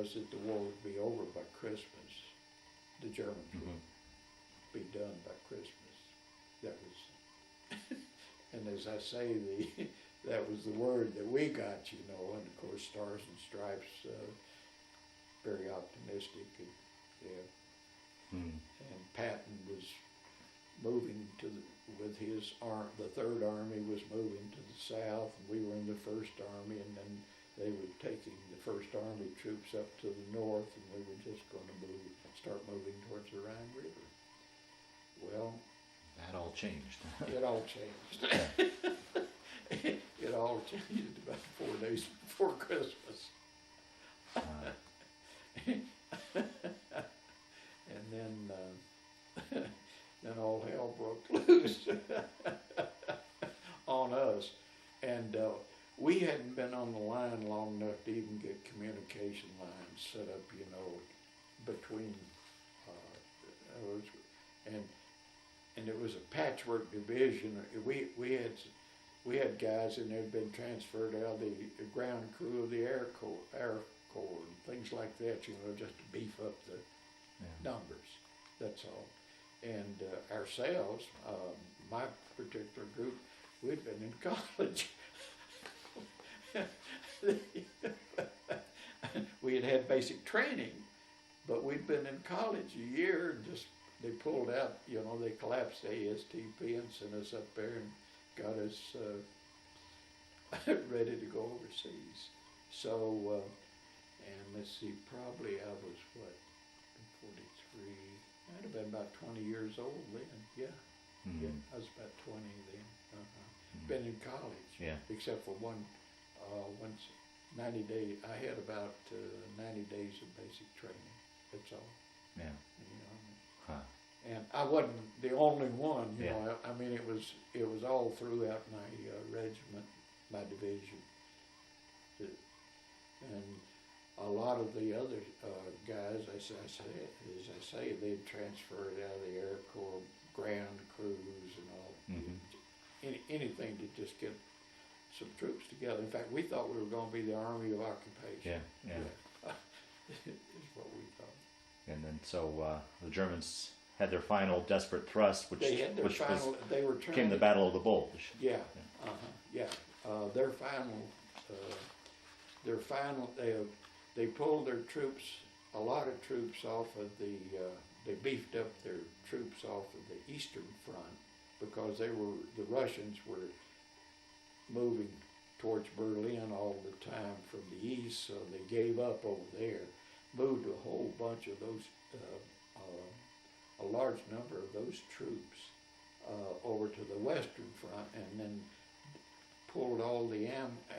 was that the war would be over by Christmas. The Germans would be done by Christmas. That was, and as I say, that was the word that we got, you know. And of course, Stars and Stripes, very optimistic, and yeah. And Patton was moving with his the Third Army was moving to the south, and we were in the First Army, and then they were taking the First Army troops up to the north, and we were just going to start moving towards the Rhine River. Well, that all changed. It all changed. It all changed about 4 days before Christmas. And then all hell broke loose on us. And we hadn't been on the line long enough to even get communication lines set up, you know, between and it was a patchwork division. We had guys in there had been transferred out of the ground crew of the Air Corps, and things like that, you know, just to beef up the numbers. That's all. And ourselves, my particular group, we'd been in college. We had basic training, but we'd been in college a year, and just they pulled out, you know, they collapsed ASTP and sent us up there and got us ready to go overseas. So, and let's see, probably I was, 43, I'd have been about 20 years old then, yeah. Yeah, I was about 20 then. Been in college, except for once 90 days, I had about 90 days of basic training, that's all. Yeah. You know, and I wasn't the only one, you know, I mean, it was all throughout my regiment, my division. And a lot of the other guys, as I say, they'd transferred out of the Air Corps, ground crews and all, anything to just get some troops together. In fact, we thought we were going to be the Army of Occupation. Yeah. Is what we thought. And then so the Germans had their final desperate thrust, which became the Battle of the Bulge. Yeah. Their final, they pulled their troops, a lot of troops off of they beefed up their troops off of the Eastern Front because the Russians were moving towards Berlin all the time from the east, so they gave up over there, moved a whole bunch of those, a large number of those troops over to the Western Front, and then pulled all the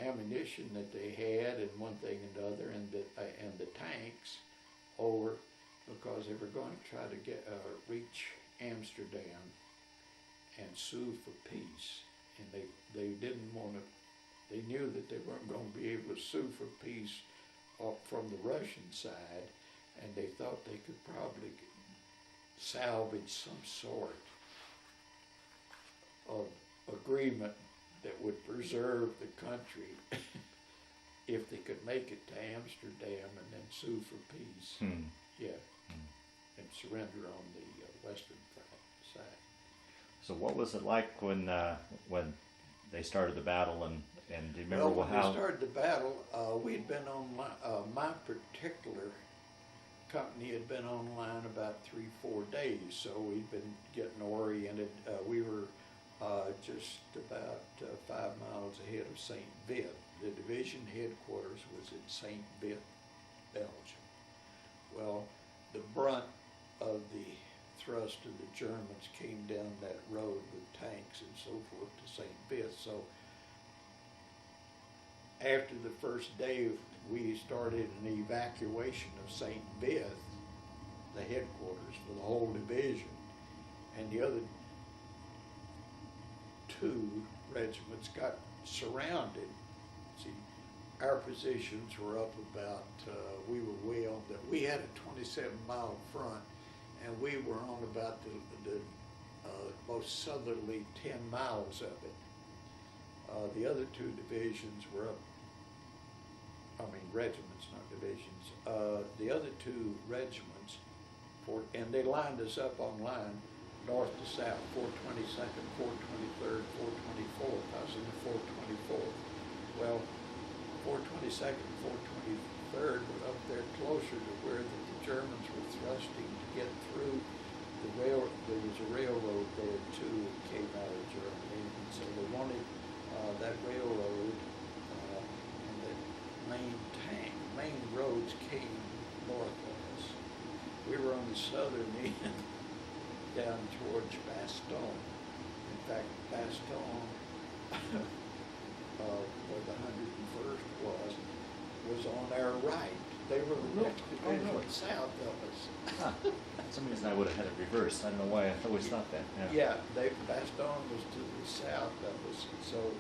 ammunition that they had and one thing and the other, and the tanks over, because they were going to try to reach Amsterdam and sue for peace. And they didn't want to, they knew that they weren't going to be able to sue for peace from the Russian side, and they thought they could probably salvage some sort of agreement that would preserve the country if they could make it to Amsterdam and then sue for peace. And surrender on the Western side. So what was it like when they started the battle, and do you remember when how? They started the battle, we'd been on my particular company had been online about 3-4 days, so we'd been getting oriented. We were just about 5 miles ahead of St. Vith. The division headquarters was in St. Vith, Belgium. Well, the brunt of the thrust of the Germans came down that road with tanks and so forth to St. Vith. So after the first day, we started an evacuation of St. Vith, the headquarters for the whole division, and the other 2 regiments got surrounded. See, our positions were up about, we were way on we had a 27-mile front, and we were on about the most southerly 10 miles of it. The other 2 divisions were up regiments, not divisions. The other two regiments, and they lined us up on line, north to south, 422nd, 423rd, 424th. I was in the 424th. Well, 422nd, 423rd were up there closer to where the Germans were thrusting to get through the rail. There was a railroad there too that came out of Germany, and so they wanted that railroad and the main roads came north of us. We were on the southern end, down towards Bastogne. In fact, Bastogne, where the 101st was on our right. They were really south of us. Huh. For some reason I would have had it reversed. I don't know why I always thought that. Yeah, Bastogne was to the south of us. So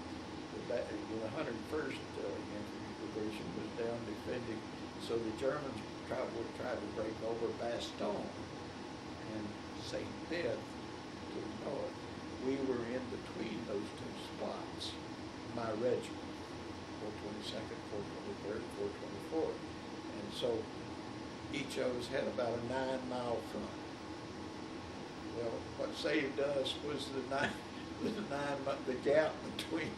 the 101st Infantry Division was down defending. So the Germans would try to break over Bastogne and St. Beth to the north. We were in between those two spots. My regiment, 422nd, 423rd, 424th. And so each of us had about a 9-mile front. Well, what saved us was the gap between.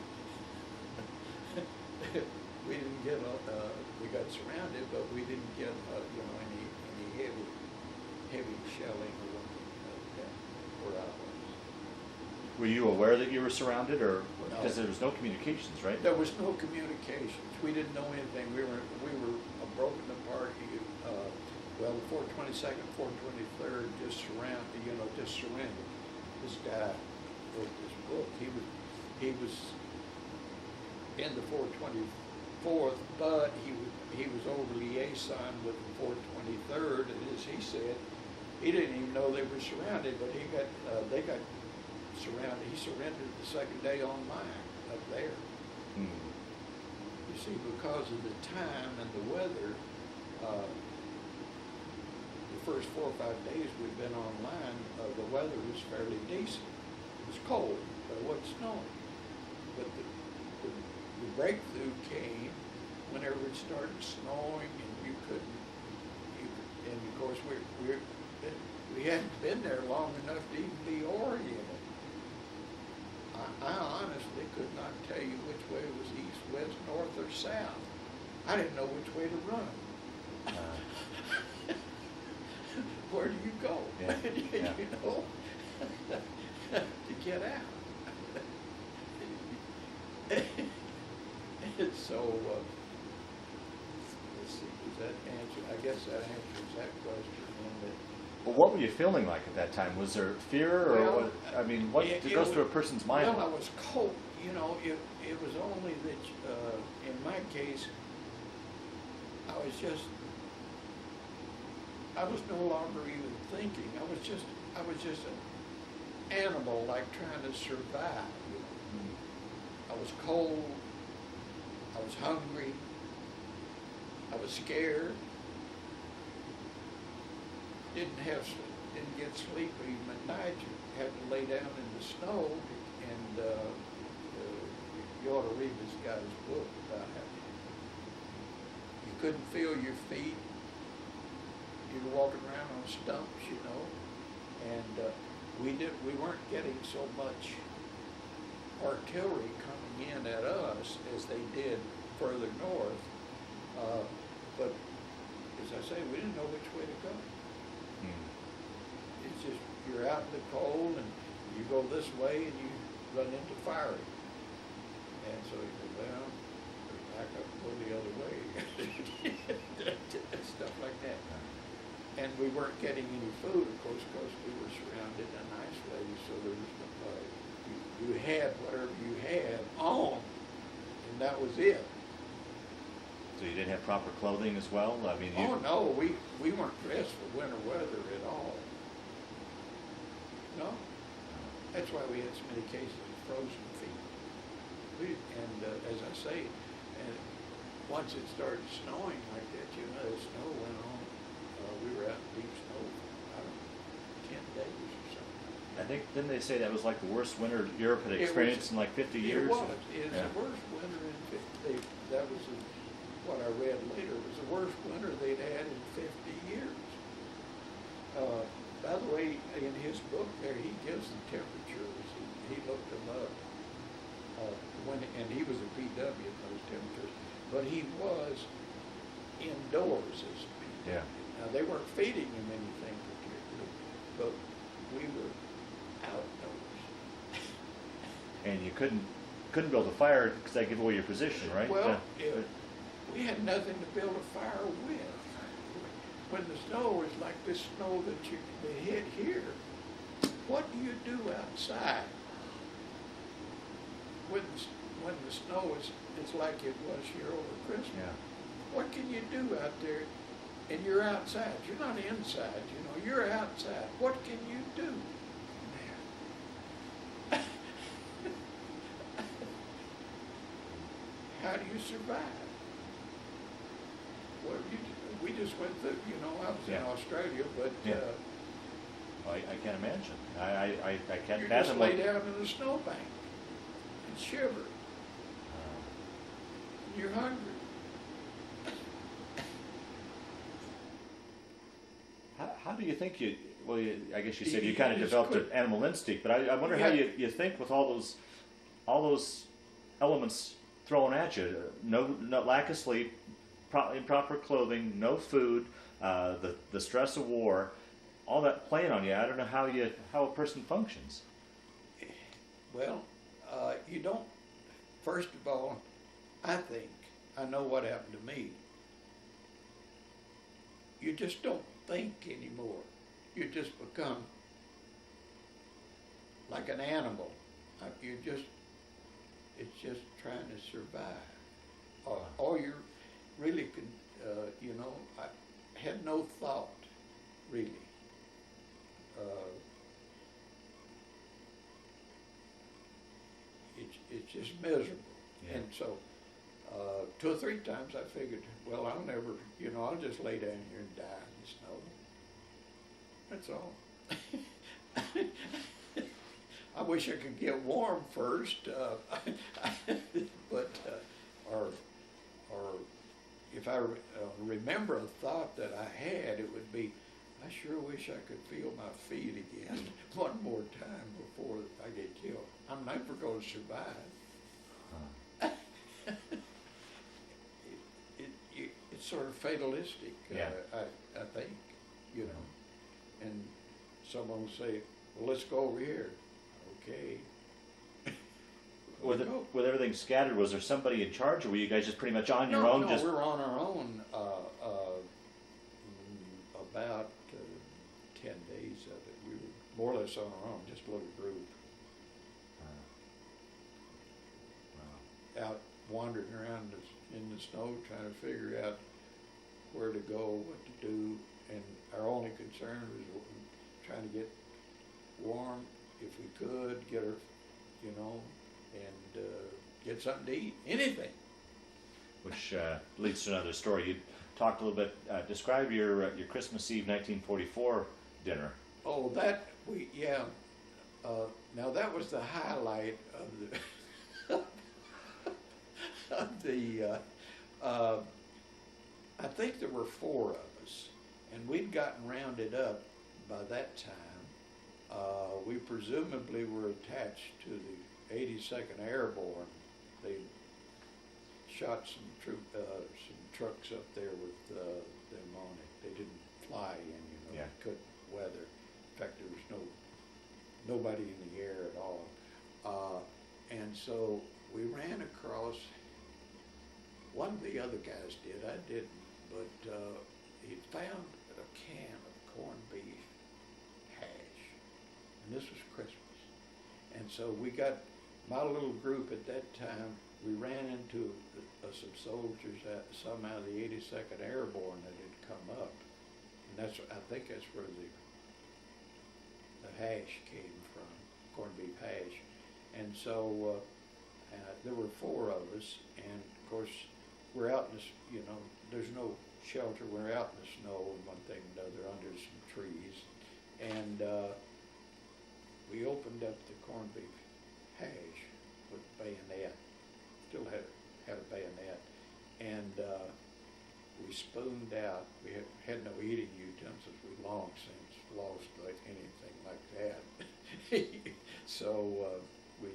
We didn't get, we got surrounded, but we didn't get, any heavy shelling or anything like that where I was. Were you aware that you were surrounded, or No. because there was no communications, right? There was no communications. We didn't know anything. We were broken apart. The 422nd, 423rd just surrendered. This guy wrote this book. He was in the 424th, but he was over liaison with the 423rd, and as he said, he didn't even know they were surrounded, but they got surrounded. He surrendered the second day on mine up there. Hmm. You see, because of the time and the weather, the first 4 or 5 days we'd been online, the weather was fairly decent. It was cold, but it wasn't snowing. But the breakthrough came whenever it started snowing, and and of course we hadn't been there long enough to even be oriented. I honestly could not tell you which way was east, west, north, or south. I didn't know which way to run. Where do you go? Yeah. Yeah. You know, to get out. And so, let's see, does that answer? I guess that answers that question. Well, what were you feeling like at that time? Was there fear, or Well, what? I mean, what goes through a person's mind? Well, I was cold. You know, it was only that in my case, I was no longer even thinking. I was just an animal, like trying to survive. You know? I was cold. I was hungry. I was scared. Didn't get sleep even at night. You had to lay down in the snow, and you ought to read this guy's book about how you couldn't feel your feet. You were walking around on stumps, you know, and we weren't getting so much artillery coming in at us as they did further north. But as I say, we didn't know which way to go. It's just, you're out in the cold and you go this way and you run into firing. And so you go, well, back up and go the other way. Stuff like that. And we weren't getting any food, of course, because we were surrounded and isolated, so there was you had whatever you had on, and that was it. So you didn't have proper clothing as well? I mean, Oh no, we weren't dressed for winter weather at all. No, that's why we had so many cases of frozen feet. As I say, and once it started snowing like that, you know, the snow went on. We were out in deep snow for, I don't know, 10 days or something. I think, didn't they say that was like the worst winter Europe had experienced in like 50 years? It was. It's the worst winter in 50. what I read later, was the worst winter they'd had in 50 years. By the way, in his book there, he gives the temperatures. He looked them up. And he was a PW at those temperatures. But he was indoors as a PW. Yeah. Now, they weren't feeding him anything particularly, but we were outdoors. And you couldn't build a fire because that give away your position, right? Well, we had nothing to build a fire with. When the snow is like this snow that hit here, what do you do outside? When the snow is like it was here over Christmas. Yeah. What can you do out there? And you're outside. You're not inside, you're outside. What can you do? How do you survive? Well, we just went through, I was in Australia, but I can't imagine. I can't you fathom. just lay down in a snowbank and shiver. You're hungry. How do you think you? Well, I guess you said you You kind of just developed an couldn't. animal instinct, but I wonder how you think with all those elements thrown at you. No lack of sleep, improper clothing, no food, the stress of war, all that playing on you. I don't know how a person functions. Well, you don't. First of all, I know what happened to me. You just don't think anymore. You just become like an animal. It's just trying to survive. All you really could, I had no thought, really. It's just miserable. Yeah. And so, 2 or 3 times I figured, well, I'll never, I'll just lay down here and die in the snow. That's all. I wish I could get warm first, but or if I remember a thought that I had, it would be, I sure wish I could feel my feet again one more time before I get killed. I'm never going to survive. It's sort of fatalistic, I think, and someone will say, well, let's go over here. Okay. With everything scattered, was there somebody in charge, or were you guys just pretty much on your own? No, we were on our own about 10 days of it. We were more or less on our own, just a little group. Wow. Out wandering around in the snow, trying to figure out where to go, what to do, and our only concern was trying to get warm if we could, get her, and get something to eat, anything. Which leads to another story. You talked a little bit. Describe your Christmas Eve 1944 dinner. Oh, now that was the highlight of the. I think there were 4 of us, and we'd gotten rounded up by that time. We presumably were attached to the 82nd Airborne. They shot some trucks up there with them on it. They didn't fly in, Yeah. Couldn't weather. In fact, there was nobody in the air at all. And so we ran across. One of the other guys did. I didn't, but he found a can of corned beef hash, and this was Christmas. And so we got my little group at that time. We ran into some soldiers, some out of the 82nd Airborne that had come up, and I think that's where the hash came from, corned beef hash. And so there were 4 of us, and of course we're out in this, there's no shelter. We're out in the snow and one thing and another under some trees, and we opened up the corned beef hash with a bayonet. Still had a bayonet, and spooned out. We had no eating utensils. We long since lost like anything like that. So we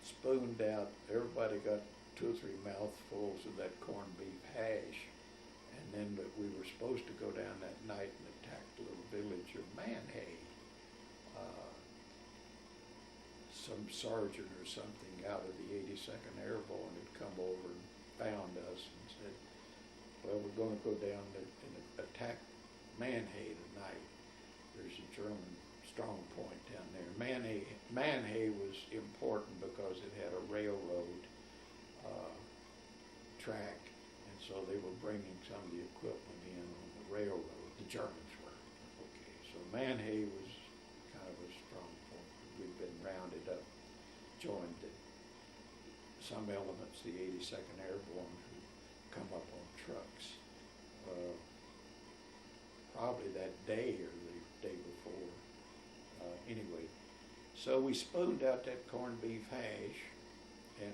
spooned out. Everybody got 2 or 3 mouthfuls of that corned beef hash, and then we were supposed to go down that night and attack the little village of Manhay. Some sergeant or something out of the 82nd Airborne had come over and found us and said, well, we're going to go down and attack Manhay tonight. There's a German strong point down there. Manhay was important because it had a railroad track, and so they were bringing some of the equipment in on the railroad. The Germans were. Okay, so Manhay was kind of a strong point. We'd been rounded up, joined some elements, the 82nd Airborne, who come up on trucks. Probably that day or the day before. Anyway, so we spooned out that corned beef hash, and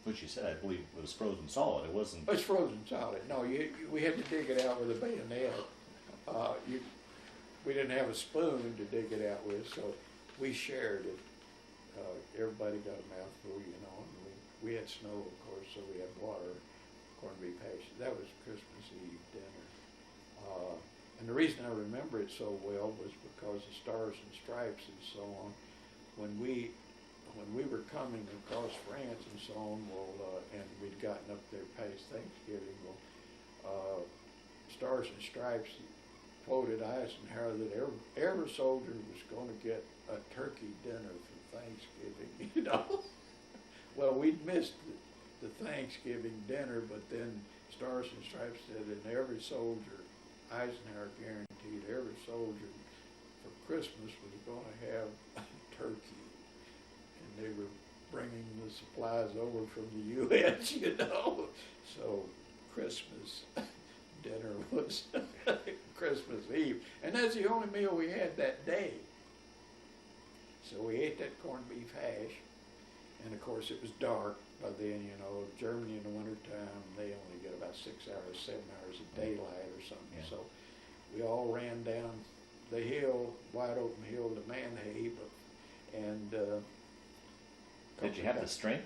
which you said, I believe, it was frozen solid. It wasn't. It's frozen solid. No, we had to dig it out with a bayonet. We didn't have a spoon to dig it out with, so we shared it. Everybody got a mouthful, you know, and we had snow, of course, so we had water, corned beef hash. That was Christmas Eve dinner. And the reason I remember it so well was because the Stars and Stripes and so on. When we were coming across France and so on, and we'd gotten up there past Thanksgiving, Stars and Stripes quoted Eisenhower that every soldier was going to get a turkey dinner for Thanksgiving, you know. Well, we'd missed the Thanksgiving dinner, but then Stars and Stripes said that every soldier, Eisenhower guaranteed every soldier for Christmas was going to have a turkey. And they were bringing the supplies over from the U.S., you know. So Christmas dinner was Christmas Eve. And that's the only meal we had that day. So we ate that corned beef hash. And of course it was dark by then, you know. Germany in the wintertime, they only get about 6 hours, 7 hours of daylight or something. Yeah. So we all ran down the hill, wide open hill to Manhay, and did you have the strength?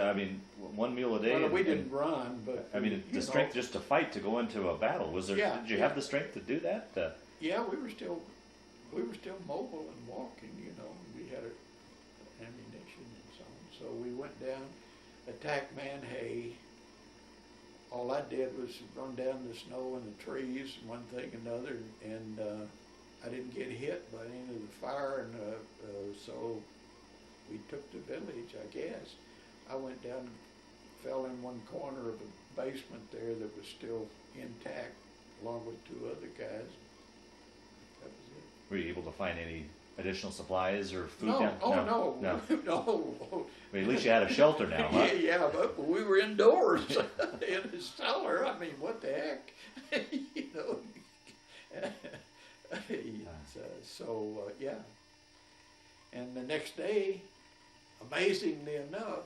I mean, one meal a day. Well, we didn't run, but I mean, the strength just to fight, to go into a battle. Was there? Yeah, did you have the strength to do that? Yeah, we were still mobile and walking. You know, we had ammunition and so on. So we went down, attacked Manhay. All I did was run down the snow and the trees, and one thing and another, and I didn't get hit by any of the fire, and so we took the village, I guess. I went down and fell in one corner of a basement there that was still intact, along with 2 other guys. That was it. Were you able to find any additional supplies or food No, down? oh no, no. no. I mean, at least you had a shelter now, huh? Yeah, but we were indoors in the cellar. I mean, what the heck? You know. Yeah. And the next day, amazingly enough,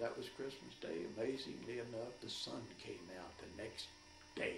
that was Christmas Day. Amazingly enough, the sun came out the next day.